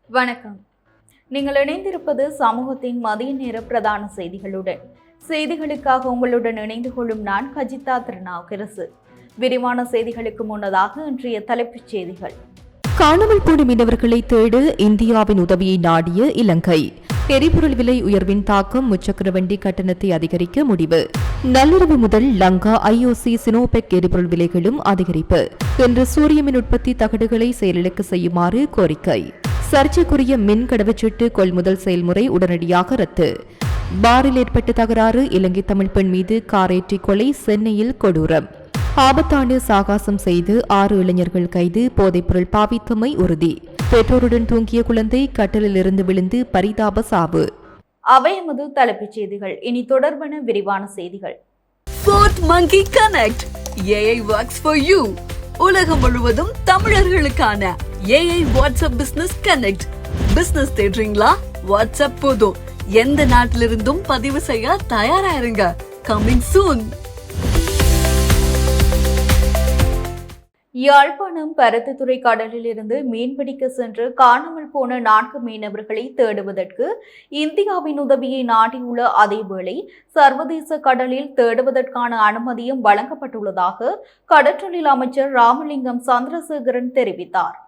வணக்கம். நீங்கள் இணைந்திருப்பது சமூகத்தின் மதிய நேர பிரதான செய்திகளுடன். செய்திகளுக்காக உங்களுடன் இணைந்து கொள்ளும் நான் கஜிதா திருநாவுக்கரசு. விரிவான செய்திகளுக்கு முன்னதாக இன்றைய தலைப்புச் செய்திகள். காணாமல் போன மீனவர்களை தேட இந்தியாவின் உதவியை நாடிய இலங்கை. எரிபொருள் விலை உயர்வின் தாக்கம் முச்சக்கர வண்டி கட்டணத்தை அதிகரிக்க முடிவு. நள்ளிரவு முதல் லங்கா ஐஓசி சினோபெக் எரிபொருள் விலைகளும் அதிகரிப்பு. இன்று சூரிய மின் உற்பத்தி தகடுகளை செயலிழக்க செய்யுமாறு கோரிக்கை. சர்ச்சைக்குரிய மின் கடவுச்சீட்டு கொள்முதல் செயல்முறை உடனடியாக ரத்து. பாரில் ஏற்பட்ட தகராறு, இலங்கை தமிழ் பெண் மீது காரேற்றி கொலை, சென்னையில் கொடூரம். ஆபத்தான சாகாசம் செய்து 6 இளைஞர்கள் கைது, போதைப்பொருள் பாவித்தமை உறுதி. பெற்றோருடன் தூங்கிய குழந்தை கட்டலில் இருந்து விழுந்து பரிதாப சாவு. அவை எமது தலைப்புச் செய்திகள். இனி தொடர்பான விரிவான செய்திகள். Fourth Monkey Connect. AI works for you. உலகம் முழுவதும் தமிழர்களுக்கான AI WhatsApp business connect. Business தேடுறீங்களா? வாட்ஸ்அப் போதும். எந்த நாட்டிலிருந்தும் பதிவு செய்ய தயாரா இருங்க. Coming soon. யாழ்ப்பாணம் பருத்தித்துறை கடலில் இருந்து மீன்பிடிக்க சென்று காணாமல் போன 4 மீனவர்களை தேடுவதற்கு இந்தியாவின் உதவியை நாடியுள்ள அதேவேளை சர்வதேச கடலில் தேடுவதற்கான அனுமதியும் வழங்கப்பட்டுள்ளதாக கடற்றொழில் அமைச்சர் ராமலிங்கம் சந்திரசேகரன் தெரிவித்தார்.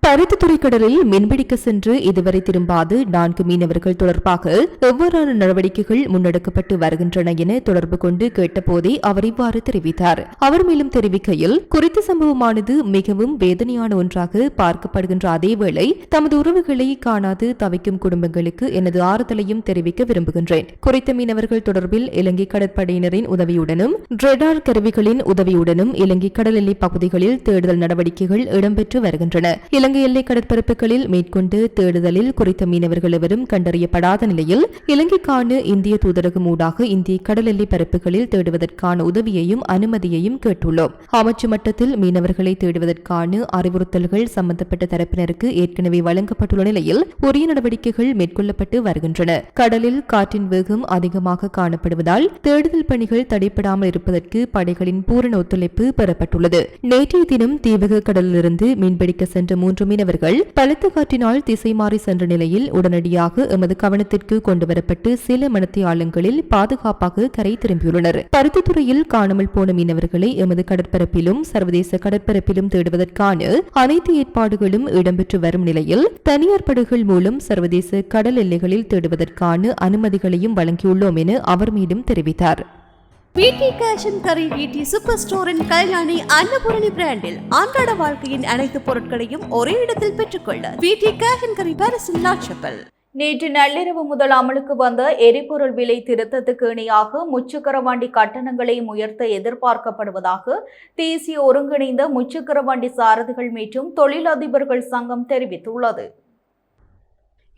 பருத்தித்துறை கடலில் மீன்பிடிக்க சென்று இதுவரை திரும்பாது 4 மீனவர்கள் தொடர்பாக எவ்வாறான நடவடிக்கைகள் முன்னெடுக்கப்பட்டு வருகின்றன என தொடர்பு கொண்டு கேட்டபோதே அவர் இவ்வாறு தெரிவித்தார். அவர் மேலும் தெரிவிக்கையில், குறித்த சம்பவமானது மிகவும் வேதனையான ஒன்றாக பார்க்கப்படுகின்ற அதேவேளை தமது உறவுகளை காணாது தவிக்கும் குடும்பங்களுக்கு எனது ஆறுதலையும் தெரிவிக்க விரும்புகின்றேன். குறித்த மீனவர்கள் தொடர்பில் இலங்கை கடற்படையினரின் உதவியுடனும் ரேடார் கருவிகளின் உதவியுடனும் இலங்கை கடல் எல்லை பகுதிகளில் தேடுதல் நடவடிக்கைகள் இடம்பெற்று வருகின்றன. இலங்கை எல்லை கடற்பரப்புகளில் மேற்கொண்டு தேடுதலில் குறித்த மீனவர்கள் எவரும் கண்டறியப்படாத நிலையில் இலங்கைக்கான இந்திய தூதரகம் ஊடாக இந்திய கடல் எல்லை பரப்புகளில் தேடுவதற்கான உதவியையும் அனுமதியையும் கேட்டுள்ளோம். அமைச்சு மட்டத்தில் மீனவர்களை தேடுவதற்கான அறிவுறுத்தல்கள் சம்பந்தப்பட்ட தரப்பினருக்கு ஏற்கனவே வழங்கப்பட்டுள்ள நிலையில் உரிய நடவடிக்கைகள் மேற்கொள்ளப்பட்டு வருகின்றன. கடலில் காற்றின் வேகம் அதிகமாக காணப்படுவதால் தேடுதல் பணிகள் தடைபடாமல் இருப்பதற்கு படைகளின் பூரண ஒத்துழைப்பு பெறப்பட்டுள்ளது. நேற்றைய தினம் தீவக கடலிலிருந்து மீன்பிடிக்க சென்ற 3 மீனவர்கள் பலத்த காற்றினால் திசை மாறி சென்ற நிலையில் உடனடியாக எமது கவனத்திற்கு கொண்டுவரப்பட்டு சில மணித்தியாலங்களில் பாதுகாப்பாக கரை திரும்பியுள்ளனர். பருத்தித்துறையில் காணாமல் போன மீனவர்களை எமது கடற்பரப்பிலும் சர்வதேச கடற்பரப்பிலும் தேடுவதற்கான அனைத்து ஏற்பாடுகளும் இடம்பெற்று வரும் நிலையில் தனியார் படகுகள் மூலம் சர்வதேச கடல் எல்லைகளில் தேடுவதற்கான அனுமதிகளையும் வழங்கியுள்ளோம் என அவர் மீண்டும் தெரிவித்தார். வீட்டி கேஷ் அண்ட் கரி வீட்டி சூப்பர் ஸ்டோரின் கல்யாணி அன்னபூரணி பிராண்டில் அன்றாட வாழ்க்கையின் அனைத்து பொருட்களையும் ஒரே இடத்தில் பெற்றுக்கொள்ள வீட்டி கேஷ் அண்ட் கரி பாரிஸின் லாட்சப்பல். நேற்று நள்ளிரவு முதல் அமலுக்கு வந்த எரிபொருள் விலை திருத்தத்துக்கு இணையாக முச்சக்கர வண்டி கட்டணங்களை உயர்த்த எதிர்பார்க்கப்படுவதாக தேசிய ஒருங்கிணைந்த முச்சக்கர வண்டி சாரதிகள் மற்றும் தொழிலதிபர்கள் சங்கம் தெரிவித்துள்ளது.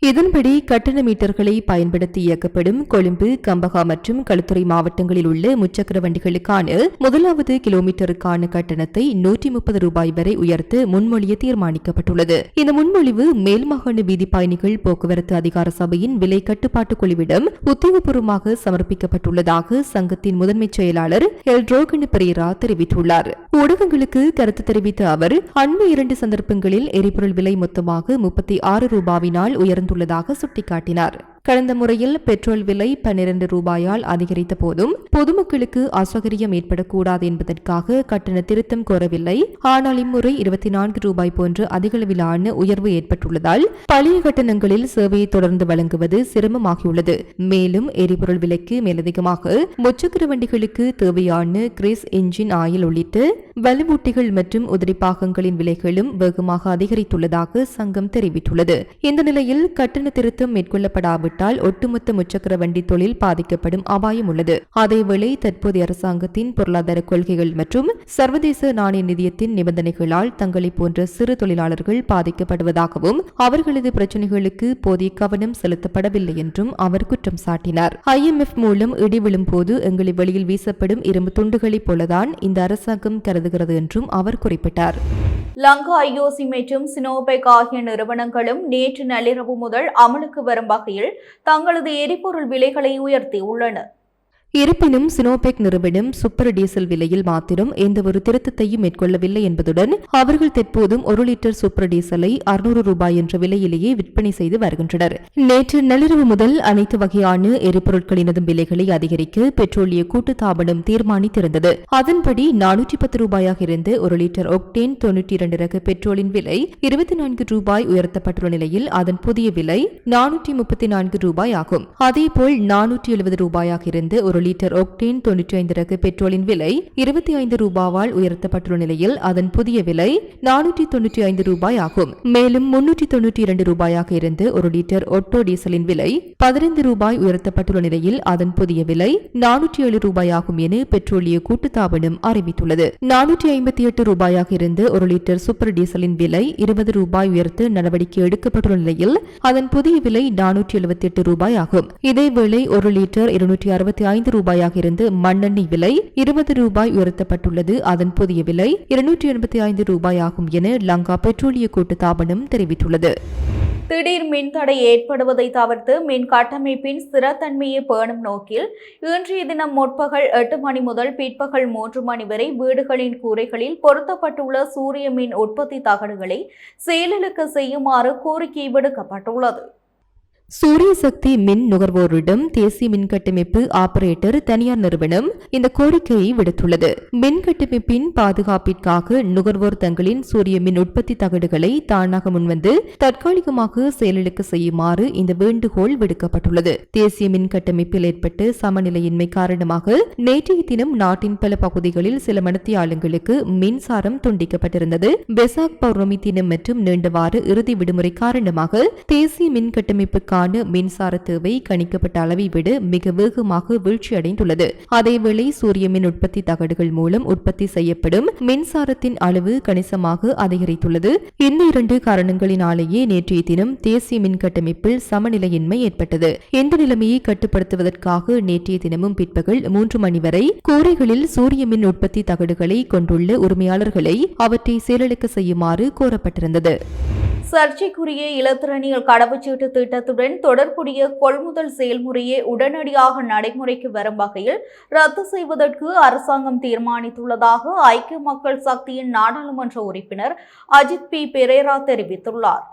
இதன்படி கட்டண மீட்டர்களை பயன்படுத்தி இயக்கப்படும் கொழும்பு, கம்பகா மற்றும் களுத்துறை மாவட்டங்களில் உள்ள முச்சக்கர வண்டிகளுக்கான முதலாவது கிலோமீட்டருக்கான கட்டணத்தை 130 ரூபாய் வரை உயர்த்த முன்மொழிய தீர்மானிக்கப்பட்டுள்ளது. இந்த முன்மொழிவு மேல்மாகாண வீதி பயணிகள் போக்குவரத்து அதிகார சபையின் விலை கட்டுப்பாட்டு குழுவிடம் உத்தியோகபூர்வமாக சமர்ப்பிக்கப்பட்டுள்ளதாக சங்கத்தின் முதன்மை செயலாளர் எல்ரோகன் பெரேரா தெரிவித்துள்ளார். ஊடகங்களுக்கு கருத்து தெரிவித்த அவர், அண்மை 2 சந்தர்ப்பங்களில் எரிபொருள் விலை மொத்தமாக 36 ரூபாயினால் உயர்ந்துள்ளதாக சுட்டிக்காட்டினார். கடந்த முறையில் பெட்ரோல் விலை 12 ரூபாயால் அதிகரித்த போதும் பொதுமக்களுக்கு அசௌகரியம் ஏற்படக்கூடாது என்பதற்காக கட்டண திருத்தம் கோரவில்லை. ஆனால் இம்முறை 24 ரூபாய் போன்று அதிகளவிலான உயர்வு ஏற்பட்டுள்ளதால் பழைய கட்டணங்களில் சேவையை தொடர்ந்து வழங்குவது சிரமமாகியுள்ளது. மேலும் எரிபொருள் விலைக்கு மேலதிகமாக முச்சக்கர வண்டிகளுக்கு தேவையான கிரீஸ், என்ஜின் ஆயில் உள்ளிட்ட வலுவூட்டிகள் மற்றும் உதிரிப்பாகங்களின் விலைகளும் வேகமாக அதிகரித்துள்ளதாக சங்கம் தெரிவித்துள்ளது. இந்த நிலையில் கட்டண திருத்தம் மேற்கொள்ளப்படாவிட்டால் ஒட்டுமொத்த முச்சக்கர வண்டி தொழில் பாதிக்கப்படும் அபாயம் உள்ளது. அதேவேளை தற்போதைய அரசாங்கத்தின் பொருளாதார கொள்கைகள் மற்றும் சர்வதேச நாணய நிதியத்தின் நிபந்தனைகளால் தங்களை போன்ற சிறு தொழிலாளர்கள் பாதிக்கப்படுவதாகவும் அவர்களது பிரச்சினைகளுக்கு போதிய கவனம் செலுத்தப்படவில்லை என்றும் அவர் குற்றம் சாட்டினார். IMF மூலம் இடி விழும் போது எங்களை வெளியில் வீசப்படும் இரும்பு துண்டுகளைப் போலதான் இந்த அரசாங்கம் கருதுகிறது என்றும் அவர் குறிப்பிட்டார். லங்கா ஐஓசி மற்றும் சினோபெக் ஆகிய நிறுவனங்களும் நேற்று நள்ளிரவு முதல் அமலுக்கு வரும் வகையில் தங்களது எரிபொருள் விலைகளை உயர்த்தியுள்ளன. இருப்பினும் சினோபெக் நிறுவனம் சூப்பர் டீசல் விலையில் மாத்திரம் எந்தவொரு திருத்தத்தையும் மேற்கொள்ளவில்லை என்பதுடன் அவர்கள் தற்போதும் 1 லிட்டர் சூப்பர் டீசலை 600 ரூபாய் என்ற விலையிலேயே விற்பனை செய்து வருகின்றனர். நேற்று நள்ளிரவு முதல் அனைத்து வகையான எரிபொருட்களினதும் விலைகளை அதிகரிக்க பெட்ரோலிய கூட்டுத்தாபனம் தீர்மானித்திருந்தது. அதன்படி 410 ரூபாயாக இருந்து 1 லிட்டர் ஒக்டேன் 92 ரக பெட்ரோலின் விலை 24 ரூபாய் உயர்த்தப்பட்டுள்ள நிலையில் அதன் புதிய விலை 434 ரூபாய் ஆகும். அதேபோல் 470 ரூபாயாக இருந்து 1 லிட்டர் ஒக்டேன் 95 ரக பெட்ரோலின் விலை 25 ரூபாவால் உயர்த்தப்பட்டுள்ள நிலையில் அதன் புதிய விலை 495 ரூபாய் ஆகும். மேலும் 392 ரூபாயாக இருந்து 1 லிட்டர் ஒட்டோ டீசலின் விலை 15 ரூபாய் உயர்த்தப்பட்டுள்ள நிலையில் அதன் புதிய விலை 407 ரூபாய் ஆகும் என பெட்ரோலிய கூட்டுத்தாபனம் அறிவித்துள்ளது. 458 ரூபாயாக இருந்து 1 லிட்டர் சூப்பர் டீசலின் விலை 20 ரூபாய் உயர்த்த நடவடிக்கை எடுக்கப்பட்டுள்ள நிலையில் அதன் புதிய விலை 478 ரூபாய் ஆகும். இதேவேளை 1 லிட்டர் 265 ரூபாயாக இருந்து மண்ணெண்ணெய் விலை 20 ரூபாய் உயர்த்தப்பட்டுள்ளது. அதன் புதிய விலை 285 ரூபாய் ஆகும் என லங்கா பெட்ரோலிய கூட்டுத்தாபனம் தெரிவித்துள்ளது. திடீர் மின்தடை ஏற்படுவதை தவிர்த்து மின் கட்டமைப்பின் ஸ்திரத்தன்மையை பேணும் நோக்கில் இன்றைய தினம் முற்பகல் 8 மணி முதல் பிற்பகல் 3 மணி வரை வீடுகளின் கூரைகளில் பொருத்தப்பட்டுள்ள சூரிய மின் உற்பத்தி தகடுகளை செயலிழக்க செய்யுமாறு கோரிக்கை விடுக்கப்பட்டுள்ளது. சூரிய சக்தி மின் நுகர்வோரிடம் தேசிய மின் கட்டமைப்பு ஆபரேட்டர் தனியார் நிறுவனம் இந்த கோரிக்கையை விடுத்துள்ளது. மின் கட்டமைப்பின் பாதுகாப்பிற்காக நுகர்வோர் தங்களின் சூரிய மின் உற்பத்தி தகடுகளை தானாக முன்வந்து தற்காலிகமாக செயலிழக்க செய்யுமாறு இந்த வேண்டுகோள் விடுக்கப்பட்டுள்ளது. தேசிய மின் கட்டமைப்பில் ஏற்பட்ட சமநிலையின்மை காரணமாக நேற்றைய தினம் நாட்டின் பல பகுதிகளில் சில மணித்தியாலங்களுக்கு மின்சாரம் துண்டிக்கப்பட்டிருந்தது. பெசாக் பௌர்ணமி தினம் மற்றும் நீண்டவார இறுதி விடுமுறை காரணமாக தேசிய மின் கட்டமைப்புக்கு மின்சார தேவை கணிக்கப்பட்ட அளவை விட மிக வேகமாக வீழ்ச்சியடைந்துள்ளது. அதேவேளை சூரிய மின் உற்பத்தி தகடுகள் மூலம் உற்பத்தி செய்யப்படும் மின்சாரத்தின் அளவு கணிசமாக அதிகரித்துள்ளது. இந்த 2 காரணங்களினாலேயே நேற்றைய தினம் தேசிய மின் கட்டமைப்பில் சமநிலையின்மை ஏற்பட்டது. இந்த நிலைமையை கட்டுப்படுத்துவதற்காக நேற்றைய தினமும் பிற்பகல் 3 மணி வரை கூரைகளில் சூரிய மின் உற்பத்தி தகடுகளை கொண்டுள்ள உரிமையாளர்களை அவற்றை செயலிழக்க செய்யுமாறு கோரப்பட்டிருந்தது. சர்ச்சைக்குரிய இலத்திரனியல் கடவுச்சீட்டு திட்டத்துடன் தொடர்புடைய கொள்முதல் செயல்முறையை உடனடியாக நடைமுறைக்கு வரும் வகையில் ரத்து செய்வதற்கு அரசாங்கம் தீர்மானித்துள்ளதாக ஐக்கிய மக்கள் சக்தியின் நாடாளுமன்ற உறுப்பினர் அஜித் பி பெரேரா தெரிவித்துள்ளார்.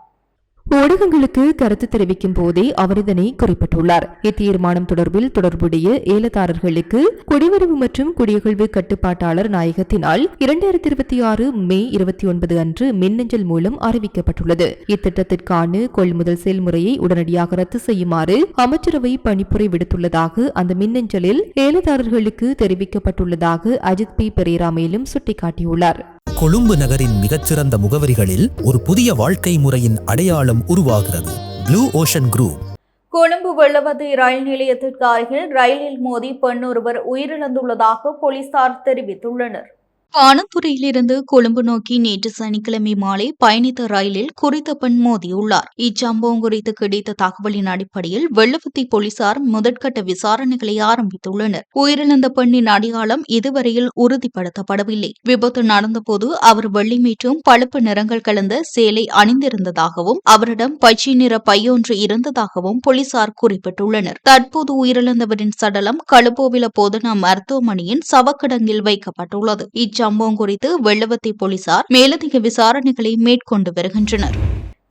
ஊடகங்களுக்கு கருத்து தெரிவிக்கும் போதே அவர் இதனை குறிப்பிட்டுள்ளார். இத்தீர்மானம் தொடர்பில் தொடர்புடைய ஏலதாரர்களுக்கு குடிவரவு மற்றும் குடியகழ்வு கட்டுப்பாட்டாளர் நாயகத்தினால் 2026 மே 29 அன்று மின்னஞ்சல் மூலம் அறிவிக்கப்பட்டுள்ளது. இத்திட்டத்திற்கான கொள்முதல் செயல்முறையை உடனடியாக ரத்து செய்யுமாறு அமைச்சரவை பணிப்புரை விடுத்துள்ளதாக அந்த மின்னஞ்சலில் ஏலதாரர்களுக்கு தெரிவிக்கப்பட்டுள்ளதாக அஜித் பி பெரேரா மேலும் சுட்டிக்காட்டியுள்ளார். கொழும்பு நகரின் மிகச்சிறந்த முகவரிகளில் ஒரு புதிய வாழ்க்கை முறையின் அடையாளம் உருவாகிறது. Blue ocean group. Colombo Wellawatte ரயில் நிலையத்திற்கு அருகில் ரயிலில் மோதி பெண் ஒருவர் உயிரிழந்துள்ளதாக போலீசார் தெரிவித்துள்ளனர். பாணந்துறையிலிருந்து கொழும்பு நோக்கி நேற்று சனிக்கிழமை மாலை பயணித்த ரயிலில் குறித்த பெண் மோதியுள்ளார். இச்சம்பவம் குறித்து கிடைத்த தகவலின் அடிப்படையில் வெள்ளவத்தி போலீசார் முதற்கட்ட விசாரணைகளை ஆரம்பித்துள்ளனர். உயிரிழந்த பெண்ணின் அடையாளம் இதுவரையில் உறுதிப்படுத்தப்படவில்லை. விபத்து நடந்தபோது அவர் வெள்ளி மற்றும் பழுப்பு நிறங்கள் கலந்த சேலை அணிந்திருந்ததாகவும் அவரிடம் பச்சை நிற பையொன்று இருந்ததாகவும் போலீசார் குறிப்பிட்டுள்ளனர். தற்போது உயிரிழந்தவரின் சடலம் களுபோவில போதனா மருத்துவமனையின் சவக்கிடங்கில் வைக்கப்பட்டுள்ளது. சம்பவம் குறித்து வெள்ளவத்தி போலீசார் மேலதிக விசாரணைகளை மேற்கொண்டு வருகின்றனர்.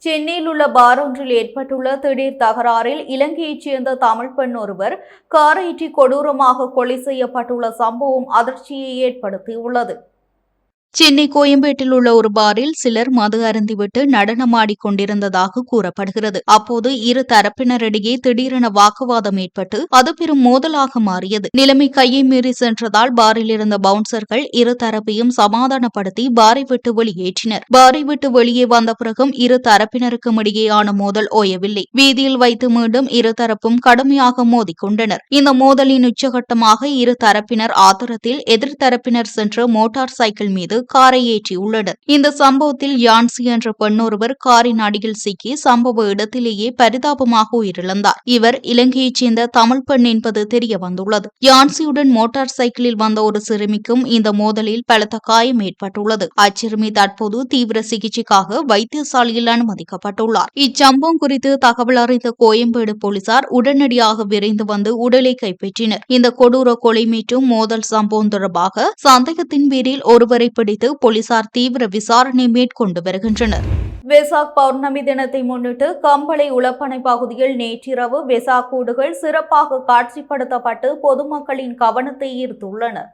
சென்னையில் உள்ள பார் ஒன்றில் ஏற்பட்டுள்ள திடீர் தகராறில் இலங்கையைச் சேர்ந்த தமிழ் பெண் ஒருவர் காரையற்றி கொடூரமாக கொலை செய்யப்பட்டுள்ள சம்பவம் அதிர்ச்சியை ஏற்படுத்தியுள்ளது. சென்னை கோயம்பேட்டில் உள்ள ஒரு பாரில் சிலர் மது அருந்திவிட்டு நடனமாடிக் கொண்டிருந்ததாக கூறப்படுகிறது. அப்போது இரு தரப்பினரிடையே திடீரென வாக்குவாதம் ஏற்பட்டு அது பெரும் மோதலாக மாறியது. நிலைமை கையை மீறி சென்றதால் பாரில் இருந்த பவுன்சர்கள் இரு தரப்பையும் சமாதானப்படுத்தி பாரை விட்டு வெளியேற்றினர். பாரை விட்டு வெளியே வந்த பிறகும் இரு தரப்பினருக்கும் இடையேயான மோதல் ஓயவில்லை. வீதியில் வைத்து மீண்டும் இரு தரப்பும் கடுமையாக மோதிக்கொண்டனர். இந்த மோதலின் உச்சகட்டமாக இரு தரப்பினர் ஆத்திரத்தில் எதிர்த்தரப்பினர் சென்ற மோட்டார் சைக்கிள் மீது காரை ஏற்றியுள்ளனர். இந்த சம்பவத்தில் யான்சி என்ற பெண்ணொருவர் காரின் அடியில் சிக்கி சம்பவ இடத்திலேயே பரிதாபமாக உயிரிழந்தார். இவர் இலங்கையைச் சேர்ந்த தமிழ் பெண் என்பது தெரியவந்துள்ளது. யான்சியுடன் மோட்டார் சைக்கிளில் வந்த ஒரு சிறுமிக்கும் இந்த மோதலில் பலத்த காயம் ஏற்பட்டுள்ளது. அச்சிறுமி தற்போது தீவிர சிகிச்சைக்காக வைத்தியசாலையில் அனுமதிக்கப்பட்டுள்ளார். இச்சம்பவம் குறித்து தகவல் அறிந்த கோயம்பேடு போலீசார் உடனடியாக விரைந்து வந்து உடலை கைப்பற்றினர். இந்த கொடூர கொலை மற்றும் மோதல் சம்பவம் தொடர்பாக சந்தேகத்தின் பேரில் ஒருவரை பிடித்து போலீசார் தீவிர விசாரணை மேற்கொண்டு வருகின்றனர். வெசாக் பௌர்ணமி தினத்தை முன்னிட்டு கம்பளை உளப்பனை பகுதியில் நேற்றிரவு வெசாக் கூடுகள் சிறப்பாக காட்சிப்படுத்தப்பட்டு பொதுமக்களின் கவனத்தை ஈர்த்துள்ளன.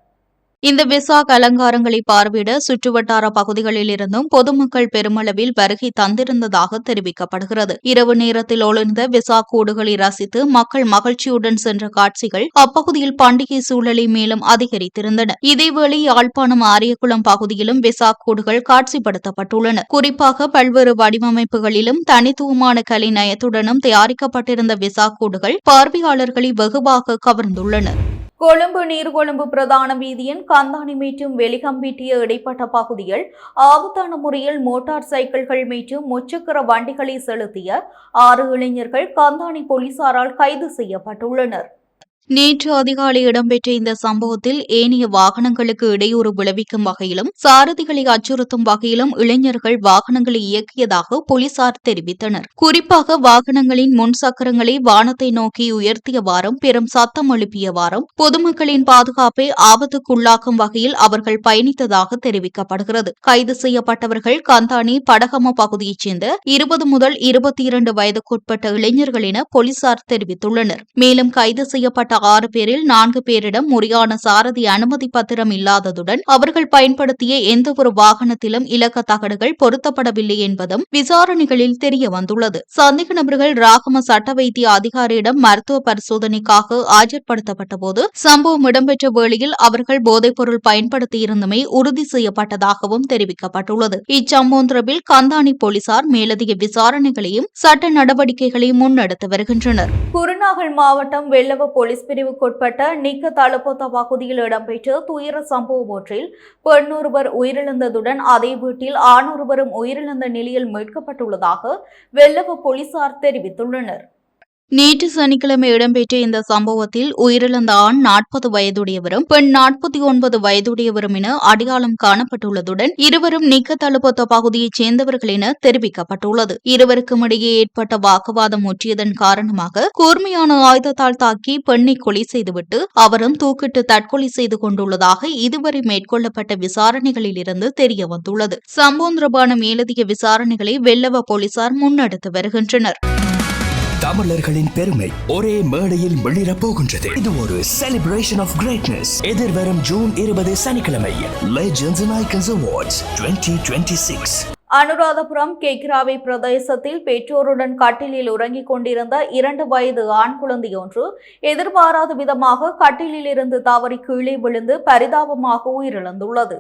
இந்த வெசாக் அலங்காரங்களை பார்வையிட சுற்றுவட்டார பகுதிகளில் இருந்தும் பொதுமக்கள் பெருமளவில் வருகை தந்திருந்ததாக தெரிவிக்கப்படுகிறது. இரவு நேரத்தில் ஒளிர்ந்த வெசாக் கூடுகளை ரசித்து மக்கள் மகிழ்ச்சியுடன் சென்ற காட்சிகள் அப்பகுதியில் பண்டிகை சூழலை மேலும் அதிகரித்திருந்தன. இதேவேளை யாழ்ப்பாணம் ஆரியகுளம் பகுதியிலும் வெசாக் கூடுகள் காட்சிப்படுத்தப்பட்டுள்ளன. குறிப்பாக பல்வேறு வடிவமைப்புகளிலும் தனித்துவமான கலை நயத்துடனும் தயாரிக்கப்பட்டிருந்த வெசாக் கூடுகள் பார்வையாளர்களை வெகுவாக கவர்ந்துள்ளன. கொழும்பு நீர்கொழும்பு பிரதான வீதியின் கந்தானி மற்றும் வெளிகம்பிட்டிய இடைப்பட்ட பகுதியில் ஆபத்தான முறையில் மோட்டார் சைக்கிள்கள் மற்றும் முச்சக்கர வண்டிகளை செலுத்திய 6 இளைஞர்கள் கந்தானி போலீசாரால் கைது செய்யப்பட்டுள்ளனர். நேற்று அதிகாலை இடம்பெற்ற இந்த சம்பவத்தில் ஏனைய வாகனங்களுக்கு இடையூறு விளைவிக்கும் வகையிலும் சாரதிகளை அச்சுறுத்தும் வகையிலும் இளைஞர்கள் வாகனங்களை இயக்கியதாக போலீசார் தெரிவித்தனர். குறிப்பாக வாகனங்களின் முன் சக்கரங்களை வானத்தை நோக்கி உயர்த்தியவாறும் பெரும் சத்தம் எழுப்பியவாறும் பொதுமக்களின் பாதுகாப்பை ஆபத்துக்குள்ளாக்கும் வகையில் அவர்கள் பயணித்ததாக தெரிவிக்கப்படுகிறது. கைது செய்யப்பட்டவர்கள் கந்தானி படகம பகுதியைச் சேர்ந்த 20 முதல் 22 வயதுக்குட்பட்ட இளைஞர்கள் என போலீசார் தெரிவித்துள்ளனர். மேலும் கைது செய்யப்பட்ட 6 பேரில் 4 பேரிடம் முறையான சாரதி அனுமதி பத்திரம் இல்லாததுடன் அவர்கள் பயன்படுத்திய எந்தவொரு வாகனத்திலும் இலக்க தகடுகள் பொருத்தப்படவில்லை என்பதும் விசாரணைகளில் தெரியவந்துள்ளது. சந்தேக நபர்கள் ராகம சட்ட வைத்திய அதிகாரியிடம் மருத்துவ பரிசோதனைக்காக ஆஜர்படுத்தப்பட்டபோது சம்பவம் இடம்பெற்ற வேளையில் அவர்கள் போதைப்பொருள் பயன்படுத்தியிருந்தமை உறுதி செய்யப்பட்டதாகவும் தெரிவிக்கப்பட்டுள்ளது. இச்சம்பவம் தொடர்பில் கந்தானி போலீசார் மேலதிக விசாரணைகளையும் சட்ட நடவடிக்கைகளையும் முன்னெடுத்து வருகின்றனர். குருநாகல் மாவட்டம் வெள்ளவ போலீஸ் பிரிவுக்குட்பட்ட நிக்க தலப்பொத்த பகுதியில் இடம்பெற்ற துயர சம்பவம் ஒன்றில் பெண்ணொருவர் உயிரிழந்ததுடன் அதே வீட்டில் ஆணொருவரும் உயிரிழந்த நிலையில் மீட்கப்பட்டுள்ளதாக வெள்ளவ போலீசார் தெரிவித்துள்ளனர். நேற்று சனிக்கிழமை இடம்பெற்ற இந்த சம்பவத்தில் உயிரிழந்த ஆண் 40 வயதுடையவரும் பெண் 49 வயதுடையவரும் என அடையாளம் காணப்பட்டுள்ளதுடன் இருவரும் நிக்க தழுப்பொத்த பகுதியைச் சேர்ந்தவர்கள் என தெரிவிக்கப்பட்டுள்ளது. இருவருக்கும் இடையே ஏற்பட்ட வாக்குவாதம் முற்றியதன் காரணமாக கூர்மையான ஆயுதத்தால் தாக்கி பெண்ணை கொலை செய்துவிட்டு அவரும் தூக்கிட்டு தற்கொலை செய்து கொண்டுள்ளதாக இதுவரை மேற்கொள்ளப்பட்ட விசாரணைகளில் இருந்து தெரியவந்துள்ளது. சம்பவம் தொடர்பான மேலதிக விசாரணைகளை வெள்ளவ போலீசார் முன்னெடுத்து வருகின்றனர். தமிழர்களின் பெருமை ஒரே மேடையில் வெளியிடப் போகின்றது. இது ஒரு செலிப்ரேஷன் ஆஃப் கிரேட்னஸ். எதிர்வரும் ஜூன் 20 சனிக்கிழமை legends and icons awards 2026. Anuradhapura கேக்கிராவை பிரதேசத்தில் பெற்றோருடன் கட்டிலில் உறங்கிக் கொண்டிருந்த 2 வயது ஆண் குழந்தையொன்று எதிர்பாராத விதமாக கட்டிலில் இருந்து தவறி கீழே விழுந்து பரிதாபமாக உயிரிழந்துள்ளது.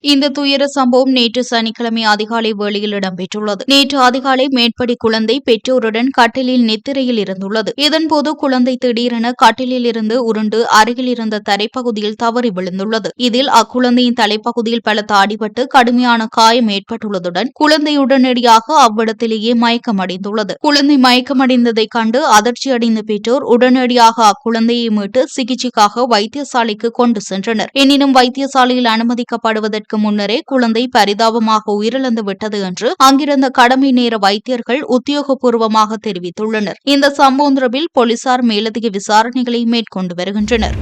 இந்த துயர சம்பவம் நேற்று சனிக்கிழமை அதிகாலை வேளையில் இடம்பெற்றுள்ளது. நேற்று அதிகாலை மேற்படி குழந்தை பெற்றோருடன் கட்டிலில் நித்திரையில் இருந்துள்ளது. இதன்போது குழந்தை திடீரென கட்டிலில் இருந்து உருண்டு அருகில் இருந்த தரைப்பகுதியில் தவறி விழுந்துள்ளது. இதில் அக்குழந்தையின் தலைப்பகுதியில் பலத்த அடிபட்டு கடுமையான காயம் ஏற்பட்டுள்ளதுடன் குழந்தை உடனடியாக அவ்விடத்திலேயே மயக்கமடைந்துள்ளது. குழந்தை மயக்கமடைந்ததைக் கண்டு அதிர்ச்சியடைந்த பெற்றோர் உடனடியாக அக்குழந்தையை மீட்டு சிகிச்சைக்காக வைத்தியசாலைக்கு கொண்டு சென்றனர். எனினும் வைத்தியசாலையில் அனுமதிக்கப்படுவதற்கு முன்னரே குழந்தை பரிதாபமாக உயிரிழந்து விட்டது என்று அங்கிருந்த கடமை நேர வைத்தியர்கள் உத்தியோகபூர்வமாக தெரிவித்துள்ளனர். இந்த சம்பவம் தொடர்பில் போலீசார் மேலதிக விசாரணைகளை மேற்கொண்டு வருகின்றனர்.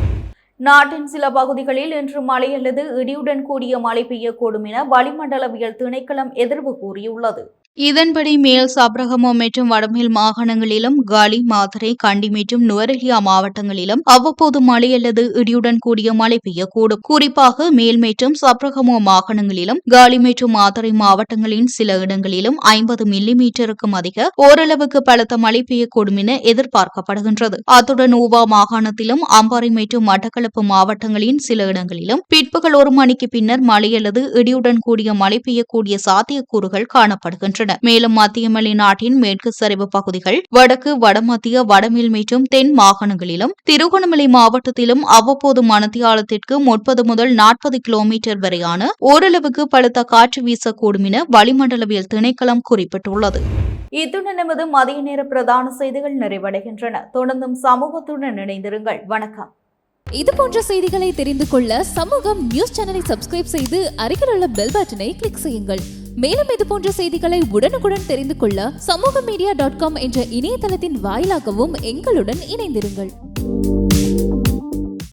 நாட்டின் சில பகுதிகளில் இன்று மழை அல்லது இடியுடன் கூடிய மழை பெய்யக்கூடும் என வளிமண்டலவியல் திணைக்களம் எதிர்வு கூறியுள்ளது. இதன்படி மேல் சப்ரகமோ மற்றும் வடமேல் மாகாணங்களிலும் காலி, மாத்தறை, கண்டி மற்றும் நுவரெலியா மாவட்டங்களிலும் அவ்வப்போது மழை அல்லது இடியுடன் கூடிய மழை பெய்யக்கூடும். குறிப்பாக மேல் மற்றும் சப்ரகமோ மாகாணங்களிலும் காலி மற்றும் மாத்தறை மாவட்டங்களின் சில இடங்களிலும் 50 மில்லிமீட்டருக்கும் அதிக ஓரளவுக்கு பலத்த மழை பெய்யக்கூடும் என எதிர்பார்க்கப்படுகின்றது. அத்துடன் ஊவா மாகாணத்திலும் அம்பாறை மற்றும் மட்டக்களப்பு மாவட்டங்களின் சில இடங்களிலும் பிற்பகல் 1 மணிக்கு பின்னர் மழை அல்லது இடியுடன் கூடிய மழை பெய்யக்கூடிய சாத்தியக்கூறுகள் காணப்படுகின்றன. வருகின்றன. மேலும் மத்திய மலைநாட்டின் மேற்கு சரிவு பகுதிகள், வடக்கு, வடமத்திய, வடமேல் மற்றும் தென் மாகாணங்களிலும், திருகோணமலை மாவட்டத்திலும் அவ்வப்போது மணித்தியாலத்திற்கு 30 முதல் 40 கிலோமீட்டர் வரையான ஓரளவுக்கு பலத்த காற்று வீசக்கூடும் என வளிமண்டலவியல் திணைக்களம் குறிப்பிட்டுள்ளது. இத்துடன் நமது மதிய நேர பிரதான செய்திகள் நிறைவடைகின்றன. தொடர்ந்தும் சமூகத்துடன் இணைந்திருங்கள். வணக்கம். இது போன்ற செய்திகளை தெரிந்து கொள்ள சமூகம் நியூஸ் சேனலை சப்ஸ்கிரைப் செய்து அருகில் உள்ள பெல் பட்டனை கிளிக் செய்யுங்கள். மேலும் இது போன்ற செய்திகளை உடனுக்குடன் தெரிந்து கொள்ள சமூகமீடியா.com என்ற இணையதளத்தின் வாயிலாகவும் எங்களுடன் இணைந்திருங்கள்.